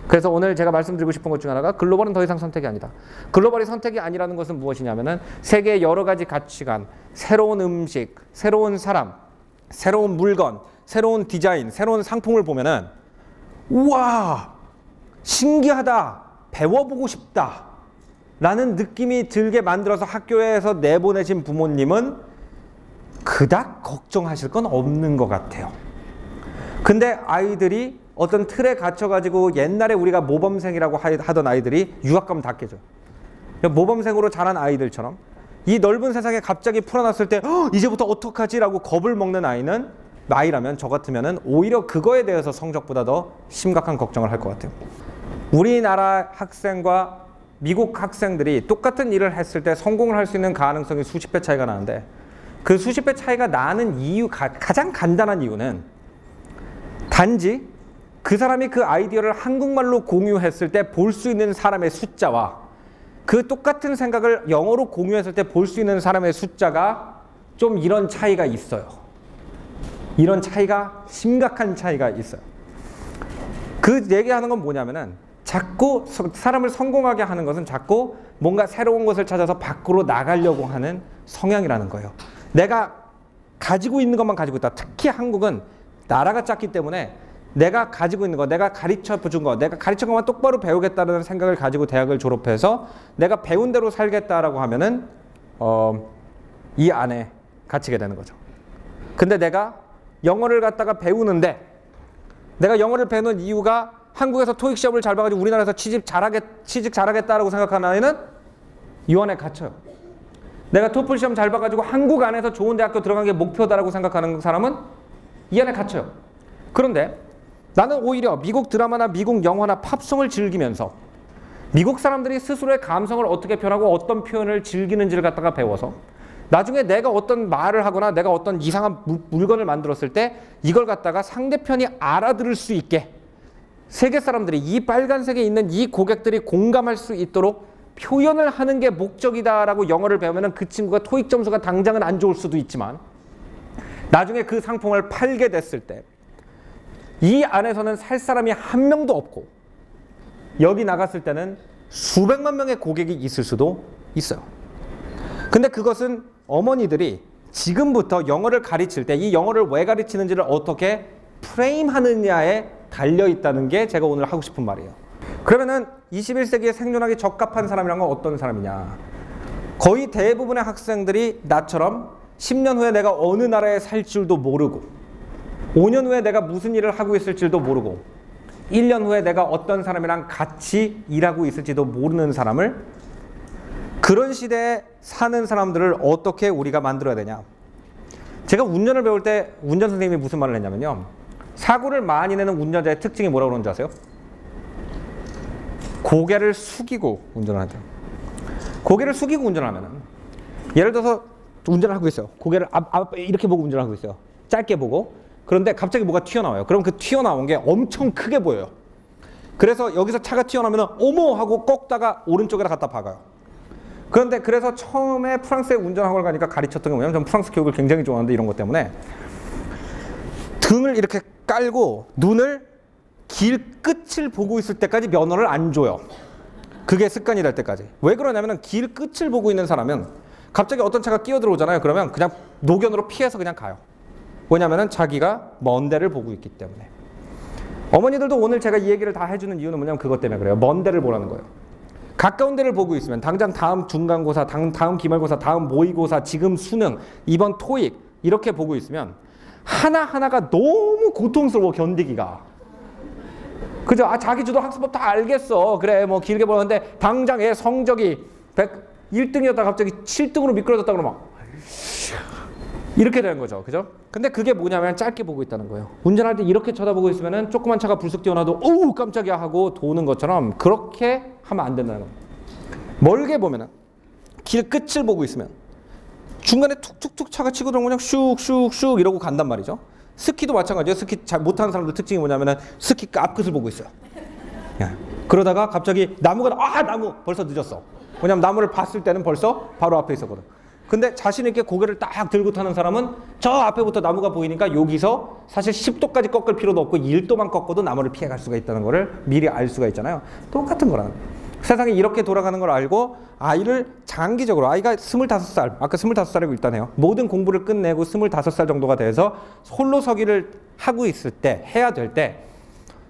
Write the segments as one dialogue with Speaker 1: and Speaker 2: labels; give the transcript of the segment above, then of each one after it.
Speaker 1: 그래서 오늘 제가 말씀드리고 싶은 것 중 하나가 글로벌은 더 이상 선택이 아니다. 글로벌이 선택이 아니라는 것은 무엇이냐면은 세계의 여러 가지 가치관, 새로운 음식, 새로운 사람, 새로운 물건, 새로운 디자인, 새로운 상품을 보면은 우와, 신기하다, 배워보고 싶다 라는 느낌이 들게 만들어서 학교에서 내보내신 부모님은 그닥 걱정하실 건 없는 것 같아요. 근데 아이들이 어떤 틀에 갇혀가지고 옛날에 우리가 모범생이라고 하던 아이들이 유학 가면 다 깨져. 모범생으로 자란 아이들처럼 이 넓은 세상에 갑자기 풀어놨을 때 이제부터 어떡하지? 라고 겁을 먹는 아이라면 저 같으면 오히려 그거에 대해서 성적보다 더 심각한 걱정을 할 것 같아요. 우리나라 학생과 미국 학생들이 똑같은 일을 했을 때 성공을 할 수 있는 가능성이 수십 배 차이가 나는데 그 수십 배 차이가 나는 이유, 가장 간단한 이유는 단지 그 사람이 그 아이디어를 한국말로 공유했을 때 볼 수 있는 사람의 숫자와 그 똑같은 생각을 영어로 공유했을 때 볼 수 있는 사람의 숫자가 좀 이런 차이가 있어요. 이런 차이가, 심각한 차이가 있어요. 그 얘기하는 건 뭐냐면은 자꾸 사람을 성공하게 하는 것은 자꾸 뭔가 새로운 것을 찾아서 밖으로 나가려고 하는 성향이라는 거예요. 내가 가지고 있는 것만 가지고 있다. 특히 한국은 나라가 작기 때문에 내가 가지고 있는 거, 내가 가르쳐 준 거, 내가 가르친 것만 똑바로 배우겠다는 생각을 가지고 대학을 졸업해서 내가 배운 대로 살겠다라고 하면은 이 안에 갇히게 되는 거죠. 근데 내가 영어를 갖다가 배우는데 내가 영어를 배우는 이유가 한국에서 토익 시험을 잘 봐가지고 우리나라에서 취직 잘하겠다라고 생각하는 아이는 이 안에 갇혀요. 내가 토플 시험 잘 봐가지고 한국 안에서 좋은 대학교 들어간 게 목표다라고 생각하는 사람은 이 안에 갇혀요. 그런데 나는 오히려 미국 드라마나 미국 영화나 팝송을 즐기면서 미국 사람들이 스스로의 감성을 어떻게 표현하고 어떤 표현을 즐기는지를 갖다가 배워서 나중에 내가 어떤 말을 하거나 내가 어떤 이상한 물건을 만들었을 때 이걸 갖다가 상대편이 알아들을 수 있게 세계 사람들이 이 빨간색에 있는 이 고객들이 공감할 수 있도록 표현을 하는 게 목적이다라고 영어를 배우면 그 친구가 토익 점수가 당장은 안 좋을 수도 있지만 나중에 그 상품을 팔게 됐을 때 이 안에서는 살 사람이 한 명도 없고 여기 나갔을 때는 수백만 명의 고객이 있을 수도 있어요. 근데 그것은 어머니들이 지금부터 영어를 가르칠 때 이 영어를 왜 가르치는지를 어떻게 프레임하느냐에 달려있다는 게 제가 오늘 하고 싶은 말이에요. 그러면은 21세기에 생존하기 적합한 사람이란 건 어떤 사람이냐? 거의 대부분의 학생들이 나처럼 10년 후에 내가 어느 나라에 살 줄도 모르고 5년 후에 내가 무슨 일을 하고 있을 줄도 모르고 1년 후에 내가 어떤 사람이랑 같이 일하고 있을지도 모르는 사람을 그런 시대에 사는 사람들을 어떻게 우리가 만들어야 되냐. 제가 운전을 배울 때 운전 선생님이 무슨 말을 했냐면요. 사고를 많이 내는 운전자의 특징이 뭐라고 그러는지 아세요? 고개를 숙이고 운전을 하죠. 고개를 숙이고 운전을 하면은 예를 들어서 운전을 하고 있어요. 고개를 앞 이렇게 보고 운전을 하고 있어요. 짧게 보고. 그런데 갑자기 뭐가 튀어나와요. 그럼 그 튀어나온 게 엄청 크게 보여요. 그래서 여기서 차가 튀어나오면 어머 하고 꺾다가 오른쪽에다 갖다 박아요. 그런데 그래서 처음에 프랑스에 운전학원을 가니까 가르쳤던 게 뭐냐면 저는 프랑스 교육을 굉장히 좋아하는데 이런 것 때문에 등을 이렇게 깔고 눈을 길 끝을 보고 있을 때까지 면허를 안 줘요. 그게 습관이 될 때까지. 왜 그러냐면 길 끝을 보고 있는 사람은 갑자기 어떤 차가 끼어들어오잖아요. 그러면 그냥 노견으로 피해서 그냥 가요. 왜냐면은 자기가 먼 데를 보고 있기 때문에. 어머니들도 오늘 제가 이 얘기를 다 해주는 이유는 뭐냐면 그것 때문에 그래요. 먼 데를 보라는 거예요. 가까운 데를 보고 있으면 당장 다음 중간고사, 다음 기말고사, 다음 모의고사, 지금 수능, 이번 토익 이렇게 보고 있으면 하나하나가 너무 고통스러워 견디기가. 그죠? 자기 주도 학습법 다 알겠어. 그래 뭐 길게 보는데 당장 얘 성적이 1등이었다가 갑자기 7등으로 미끄러졌다 그러면 이렇게 되는 거죠. 그죠? 근데 그게 뭐냐면 짧게 보고 있다는 거예요. 운전할 때 이렇게 쳐다보고 있으면은 조그만 차가 불쑥 뛰어나도 어우 깜짝이야 하고 도는 것처럼 그렇게 하면 안 된다는 거예요. 멀게 보면은 길 끝을 보고 있으면 중간에 툭툭툭 차가 치고 들어오면 그냥 슉슉슉 이러고 간단 말이죠. 스키도 마찬가지예요. 스키 잘 못하는 사람들 특징이 뭐냐면은 스키 앞끝을 보고 있어요. 그러다가 갑자기 나무가 나무 벌써 늦었어. 왜냐면 나무를 봤을 때는 벌써 바로 앞에 있었거든. 근데 자신 있게 고개를 딱 들고 타는 사람은 저 앞에부터 나무가 보이니까 여기서 사실 10도까지 꺾을 필요도 없고 1도만 꺾어도 나무를 피해갈 수가 있다는 거를 미리 알 수가 있잖아요. 똑같은 거라는 거예요. 세상이 이렇게 돌아가는 걸 알고 아이를 장기적으로, 아이가 25살, 아까 25살이고 일단 해요. 모든 공부를 끝내고 25살 정도가 돼서 홀로 서기를 하고 있을 때, 해야 될 때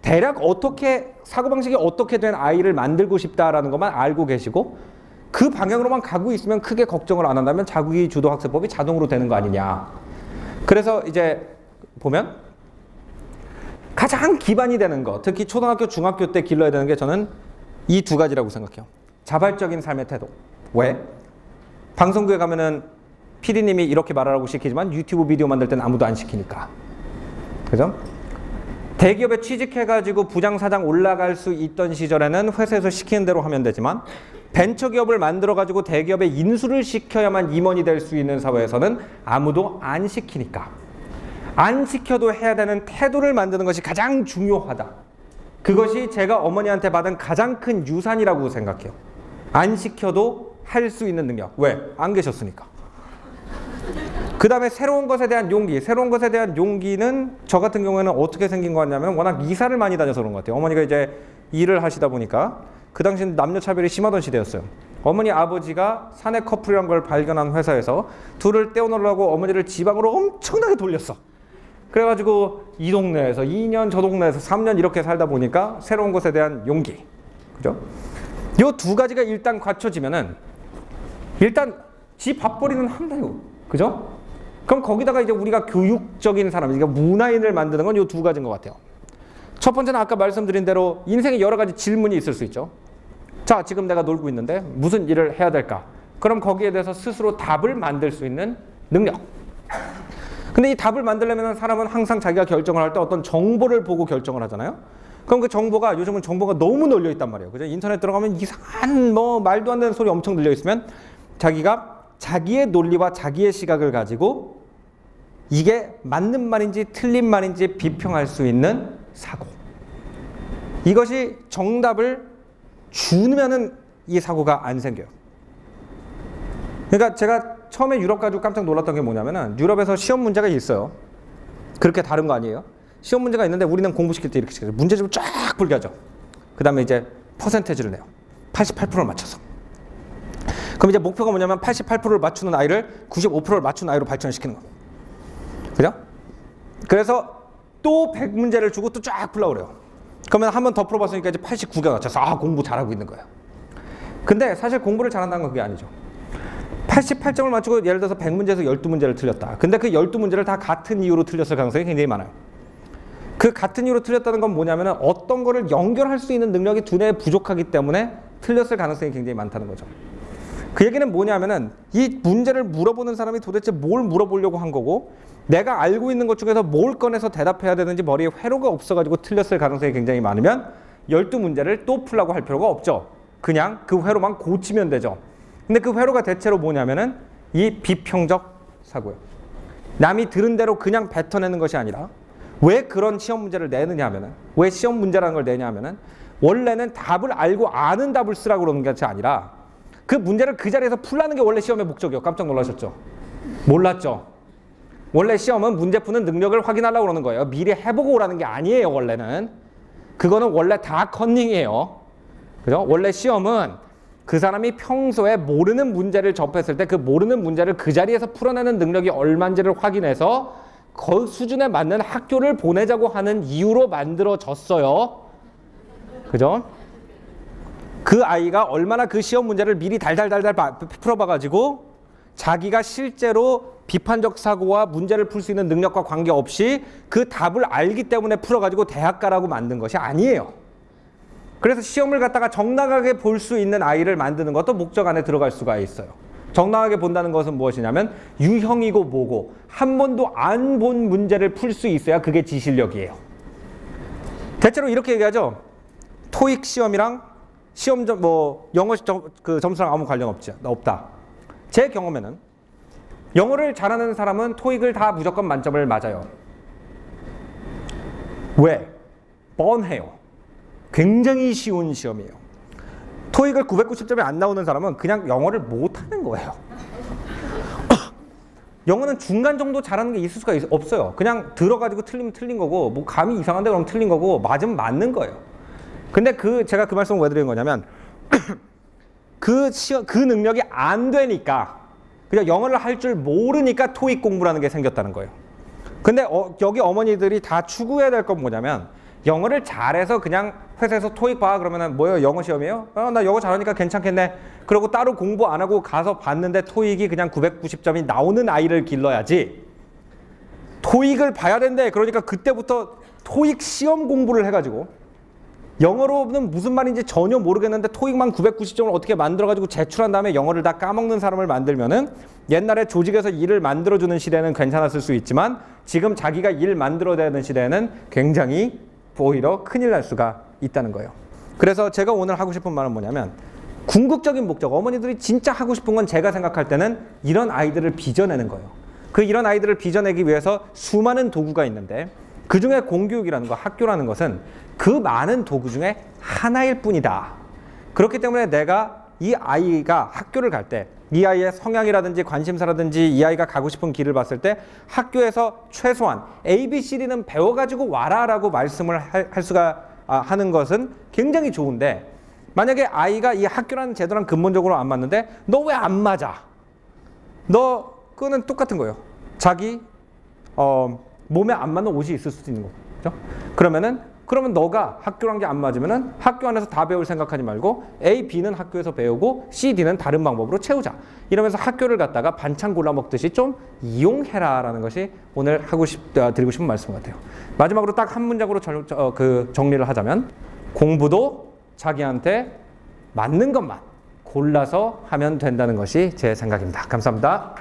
Speaker 1: 대략 어떻게, 사고방식이 어떻게 된 아이를 만들고 싶다라는 것만 알고 계시고 그 방향으로만 가고 있으면 크게 걱정을 안 한다면 자기 주도 학습법이 자동으로 되는 거 아니냐. 그래서 이제 보면 가장 기반이 되는 거, 특히 초등학교, 중학교 때 길러야 되는 게 저는 이 두 가지라고 생각해요. 자발적인 삶의 태도. 왜? 방송국에 가면은 PD님이 이렇게 말하라고 시키지만 유튜브 비디오 만들 때는 아무도 안 시키니까. 그죠? 대기업에 취직해가지고 부장, 사장 올라갈 수 있던 시절에는 회사에서 시키는 대로 하면 되지만 벤처기업을 만들어가지고 대기업에 인수를 시켜야만 임원이 될 수 있는 사회에서는 아무도 안 시키니까. 안 시켜도 해야 되는 태도를 만드는 것이 가장 중요하다. 그것이 제가 어머니한테 받은 가장 큰 유산이라고 생각해요. 안 시켜도 할 수 있는 능력. 왜? 안 계셨으니까. 그 다음에 새로운 것에 대한 용기. 새로운 것에 대한 용기는 저 같은 경우에는 어떻게 생긴 것 같냐면 워낙 이사를 많이 다녀서 그런 것 같아요. 어머니가 이제 일을 하시다 보니까 그 당시엔 남녀차별이 심하던 시대였어요. 어머니 아버지가 사내 커플이란 걸 발견한 회사에서 둘을 떼어놓으려고 어머니를 지방으로 엄청나게 돌렸어. 그래가지고 이 동네에서 2년, 저 동네에서 3년 이렇게 살다 보니까 새로운 것에 대한 용기. 그죠? 요 두 가지가 일단 갖춰지면은 일단 지 밥벌이는 한다요. 그죠? 그럼 거기다가 이제 우리가 교육적인 사람, 그러니까 문화인을 만드는 건 요 두 가지인 것 같아요. 첫 번째는 아까 말씀드린 대로 인생에 여러 가지 질문이 있을 수 있죠. 자, 지금 내가 놀고 있는데 무슨 일을 해야 될까? 그럼 거기에 대해서 스스로 답을 만들 수 있는 능력. 근데 이 답을 만들려면 사람은 항상 자기가 결정을 할 때 어떤 정보를 보고 결정을 하잖아요. 그럼 그 정보가, 요즘은 정보가 너무 널려 있단 말이에요. 그죠? 인터넷 들어가면 이상한 말도 안 되는 소리 엄청 들려 있으면 자기가 자기의 논리와 자기의 시각을 가지고 이게 맞는 말인지 틀린 말인지 비평할 수 있는 사고. 이것이 정답을 주면은 이 사고가 안 생겨요. 그러니까 제가 처음에 유럽 가지고 깜짝 놀랐던 게 뭐냐면은 유럽에서 시험 문제가 있어요. 그렇게 다른 거 아니에요. 시험 문제가 있는데 우리는 공부시킬 때 이렇게 시켜요. 문제집을 쫙 풀게 하죠. 그 다음에 이제 퍼센테이지를 내요. 88%를 맞춰서. 그럼 이제 목표가 뭐냐면 88%를 맞추는 아이를 95%를 맞추는 아이로 발전시키는 거예요. 그죠? 그래서 또 100문제를 주고 또 쫙 풀라고 그래요. 그러면 한 번 더 풀어봤으니까 이제 89가 맞춰서 공부 잘하고 있는 거예요. 근데 사실 공부를 잘한다는 건 그게 아니죠. 88점을 맞추고 예를 들어서 100문제에서 12문제를 틀렸다. 근데 그 12문제를 다 같은 이유로 틀렸을 가능성이 굉장히 많아요. 그 같은 이유로 틀렸다는 건 뭐냐면 어떤 거를 연결할 수 있는 능력이 두뇌에 부족하기 때문에 틀렸을 가능성이 굉장히 많다는 거죠. 그 얘기는 뭐냐면은 이 문제를 물어보는 사람이 도대체 뭘 물어보려고 한 거고 내가 알고 있는 것 중에서 뭘 꺼내서 대답해야 되는지 머리에 회로가 없어가지고 틀렸을 가능성이 굉장히 많으면 12문제를 또 풀라고 할 필요가 없죠. 그냥 그 회로만 고치면 되죠. 근데 그 회로가 대체로 뭐냐면은 이 비평적 사고예요. 남이 들은 대로 그냥 뱉어내는 것이 아니라 왜 그런 시험 문제를 내느냐 하면은, 왜 시험 문제라는 걸 내냐 하면은 원래는 답을 알고 아는 답을 쓰라고 그러는 것이 아니라 그 문제를 그 자리에서 풀라는 게 원래 시험의 목적이에요. 깜짝 놀라셨죠? 몰랐죠? 원래 시험은 문제 푸는 능력을 확인하려고 그러는 거예요. 미리 해보고 오라는 게 아니에요. 원래는. 그거는 원래 다 컨닝이에요. 그죠? 원래 시험은 그 사람이 평소에 모르는 문제를 접했을 때 그 모르는 문제를 그 자리에서 풀어내는 능력이 얼마인지를 확인해서 그 수준에 맞는 학교를 보내자고 하는 이유로 만들어졌어요. 그죠? 그 아이가 얼마나 그 시험 문제를 미리 달달달달 풀어봐가지고 자기가 실제로 비판적 사고와 문제를 풀 수 있는 능력과 관계없이 그 답을 알기 때문에 풀어가지고 대학 가라고 만든 것이 아니에요. 그래서 시험을 갖다가 정당하게 볼 수 있는 아이를 만드는 것도 목적 안에 들어갈 수가 있어요. 정당하게 본다는 것은 무엇이냐면 유형이고 뭐고 한 번도 안 본 문제를 풀 수 있어야 그게 지실력이에요. 대체로 이렇게 얘기하죠. 토익 시험이랑 시험 영어 그 점수랑 아무 관련 없다. 제 경험에는 영어를 잘하는 사람은 토익을 다 무조건 만점을 맞아요. 왜? 뻔해요. 굉장히 쉬운 시험이에요. 토익을 990점이 안 나오는 사람은 그냥 영어를 못하는 거예요. 영어는 중간 정도 잘하는 게 있을 수가 없어요. 그냥 들어가지고 틀리면 틀린 거고, 뭐 감이 이상한데 그럼 틀린 거고, 맞으면 맞는 거예요. 근데 제가 그 말씀을 왜 드린 거냐면, 그 능력이 안 되니까, 그냥 영어를 할 줄 모르니까 토익 공부라는 게 생겼다는 거예요. 근데 여기 어머니들이 다 추구해야 될 건 뭐냐면, 영어를 잘해서 그냥 회사에서 토익 봐 그러면은 뭐예요? 영어 시험이에요? 나 영어 잘하니까 괜찮겠네. 그러고 따로 공부 안 하고 가서 봤는데 토익이 그냥 990점이 나오는 아이를 길러야지. 토익을 봐야 된대. 그러니까 그때부터 토익 시험 공부를 해가지고 영어로는 무슨 말인지 전혀 모르겠는데 토익만 990점을 어떻게 만들어가지고 제출한 다음에 영어를 다 까먹는 사람을 만들면은 옛날에 조직에서 일을 만들어주는 시대는 괜찮았을 수 있지만 지금 자기가 일 만들어야 되는 시대에는 굉장히 오히려 큰일 날 수가 있다는 거예요. 그래서 제가 오늘 하고 싶은 말은 뭐냐면 궁극적인 목적, 어머니들이 진짜 하고 싶은 건 제가 생각할 때는 이런 아이들을 빚어내는 거예요. 이런 아이들을 빚어내기 위해서 수많은 도구가 있는데 그중에 공교육이라는 거, 학교라는 것은 그 많은 도구 중에 하나일 뿐이다. 그렇기 때문에 내가 이 아이가 학교를 갈 때 이 아이의 성향이라든지 관심사라든지 이 아이가 가고 싶은 길을 봤을 때 학교에서 최소한 ABCD는 배워가지고 와라라고 말씀을 할 수가 하는 것은 굉장히 좋은데 만약에 아이가 이 학교라는 제도랑 근본적으로 안 맞는데 너 왜 안 맞아? 그거는 똑같은 거예요. 자기 몸에 안 맞는 옷이 있을 수도 있는 거죠. 그러면 너가 학교란 게 안 맞으면은 학교 안에서 다 배울 생각하지 말고 A, B는 학교에서 배우고 C, D는 다른 방법으로 채우자. 이러면서 학교를 갖다가 반찬 골라 먹듯이 좀 이용해라라는 것이 오늘 드리고 싶은 말씀 같아요. 마지막으로 딱 한 문장으로 정리를 하자면 공부도 자기한테 맞는 것만 골라서 하면 된다는 것이 제 생각입니다. 감사합니다.